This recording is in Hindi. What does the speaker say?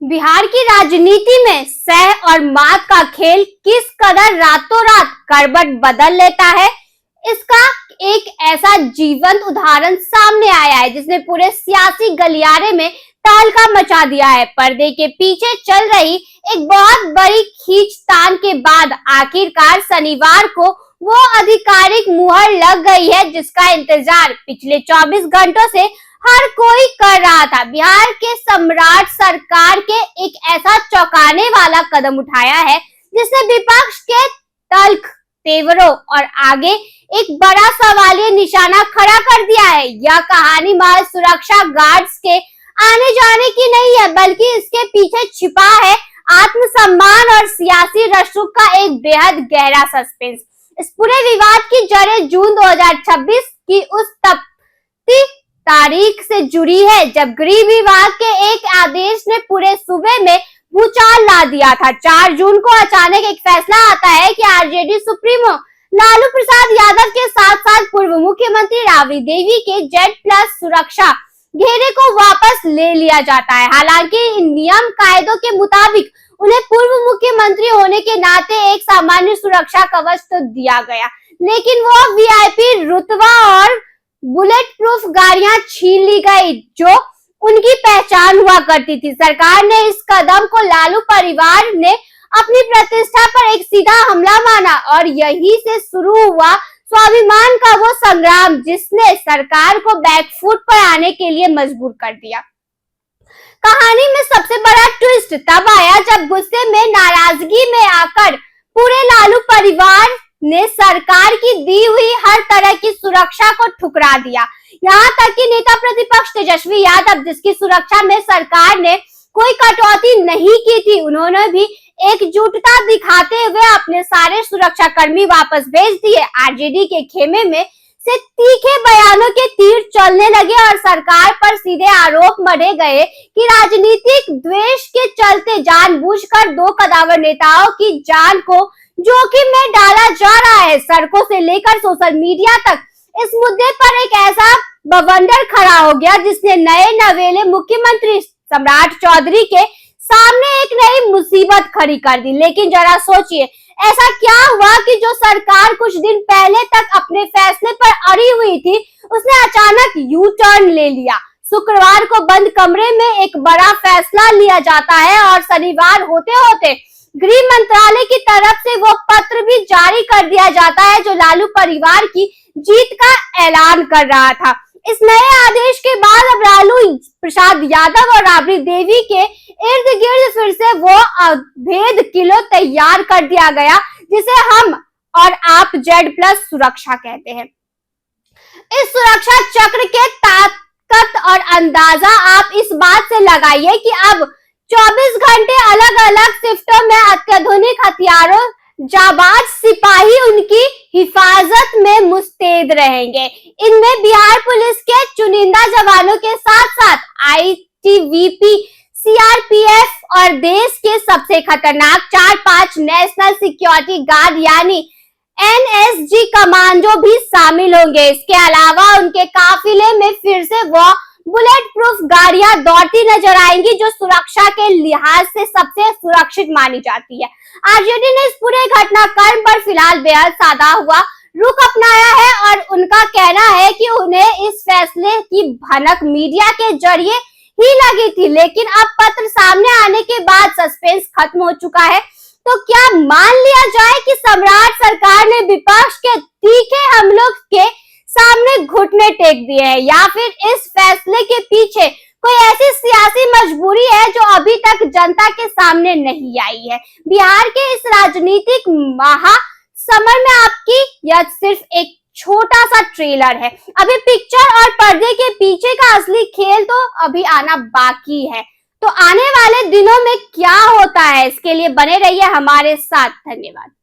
बिहार की राजनीति में सह और मात का खेल किस कदर रातों रात करवट बदल लेता है, इसका एक ऐसा जीवंत उदाहरण सामने आया है जिसने पूरे सियासी गलियारे में तहलका मचा दिया है। पर्दे के पीछे चल रही एक बहुत बड़ी खींचतान के बाद आखिरकार शनिवार को वो आधिकारिक मुहर लग गई है जिसका इंतजार पिछले 24 घंटों से हर कोई कर रहा था। बिहार के सम्राट सरकार के एक ऐसा चौंकाने वाला कदम उठाया है जिसने विपक्ष के तल्ख तेवरों और आगे एक बड़ा सवालिया निशाना खड़ा कर दिया है। यह कहानी महज सुरक्षा गार्ड्स के आने जाने की नहीं है, बल्कि इसके पीछे छिपा है आत्मसम्मान और सियासी रसूख का एक बेहद गहरा सस्पेंस। इस पूरे विवाद की जड़ें जून 2026 की उस तपती तारीख से जुड़ी है जब गृह विभाग के एक आदेश ने पूरे सूबे में भूचाल ला दिया था। 4 जून को अचानक एक फैसला आता है कि आरजेडी सुप्रीमो लालू प्रसाद यादव के साथ साथ पूर्व मुख्यमंत्री राबड़ी देवी के Z+ सुरक्षा घेरे को वापस ले लिया जाता है। हालांकि इन नियम कायदों के मुताबिक उन्हें पूर्व मुख्यमंत्री होने के नाते एक सामान्य सुरक्षा कवच तो दिया गया, लेकिन वो VIP रुतबा और बुलेट प्रूफ गाड़ियां छीन ली गई जो उनकी पहचान हुआ करती थी। सरकार ने इस कदम को लालू परिवार ने अपनी प्रतिष्ठा पर एक सीधा हमला माना और यहीं से शुरू हुआ स्वाभिमान का वो संग्राम जिसने सरकार को बैकफुट पर आने के लिए मजबूर कर दिया। कहानी में सबसे बड़ा ट्विस्ट तब आया जब गुस्से में नाराजगी में आकर पूरे लालू परिवार ने सरकार की दी हुई हर तरह की सुरक्षा को ठुकरा दिया। यहाँ तक कि नेता प्रतिपक्ष तेजस्वी यादव, जिसकी सुरक्षा में सरकार ने कोई कटौती नहीं की थी, उन्होंने भी एकजुटता दिखाते हुए अपने सारे सुरक्षा कर्मी वापस भेज दिए। आरजेडी के खेमे में से तीखे बयानों के तीर चलने लगे और सरकार पर सीधे आरोप मढ़े गए कि राजनीतिक द्वेष के चलते जानबूझकर 2 कदावर नेताओं की जान को जोखिम में डाला जा रहा है। सड़कों से लेकर सोशल मीडिया तक इस मुद्दे पर एक ऐसा बवंडर खड़ा हो गया जिसने नए नवेले मुख्यमंत्री सम्राट चौधरी के सामने एक नई मुसीबत खड़ी कर दी। लेकिन जरा सोचिए, ऐसा क्या हुआ कि जो सरकार कुछ दिन पहले तक अपने फैसले पर अड़ी हुई थी, उसने अचानक यू टर्न ले लिया। शुक्रवार को बंद कमरे में एक बड़ा फैसला लिया जाता है और शनिवार होते होते गृह मंत्रालय की तरफ से वो पत्र भी जारी कर दिया जाता है जो लालू परिवार की जीत का ऐलान कर रहा था। इस नए आदेश के बाद अब लालू प्रसाद यादव और राबड़ी देवी के इर्द गिर्द फिर से वो अभेद किलो तैयार कर दिया गया जिसे हम और आप Z+ सुरक्षा कहते हैं। इस सुरक्षा चक्र के ताकत और अंदाजा आप इस बात से लगाइए कि अब 24 घंटे अलग अलग शिफ्टों में अत्याधुनिक हथियारों जाबाज सिपाही उनकी हिफाजत में मुस्तैद रहेंगे। इनमें बिहार पुलिस के चुनिंदा जवानों के साथ साथ ITBP, CRPF और देश के सबसे खतरनाक 4-5 नेशनल सिक्योरिटी गार्ड यानी NSG कमांडो भी शामिल होंगे। इसके अलावा उनके काफिले में फिर से वो बुलेट प्रूफ गाड़ियां दौड़ती नजर आएंगी जो सुरक्षा के लिहाज से सबसे सुरक्षित मानी जाती है। आरजेडी ने इस पूरे घटनाक्रम पर फिलहाल बेहद सादा हुआ रुख अपनाया है और उनका कहना है कि उन्हें इस फैसले की भनक मीडिया के जरिए ही लगी थी, लेकिन अब पत्र सामने आने के बाद सस्पेंस खत्म हो चुका है। तो क्या मान लिया जाए कि सम्राट सरकार ने विपक्ष के तीखे हमलों के सामने घुटने टेक दिए हैं, या फिर इस फैसले के पीछे कोई ऐसी सियासी मजबूरी है जो अभी तक जनता के सामने नहीं आई है? बिहार के इस राजनीतिक महासमर में आपकी यह सिर्फ एक छोटा सा ट्रेलर है। अभी पिक्चर और पर्दे के पीछे का असली खेल तो अभी आना बाकी है। तो आने वाले दिनों में क्या होता है, इसके लिए बने रहिए हमारे साथ। धन्यवाद।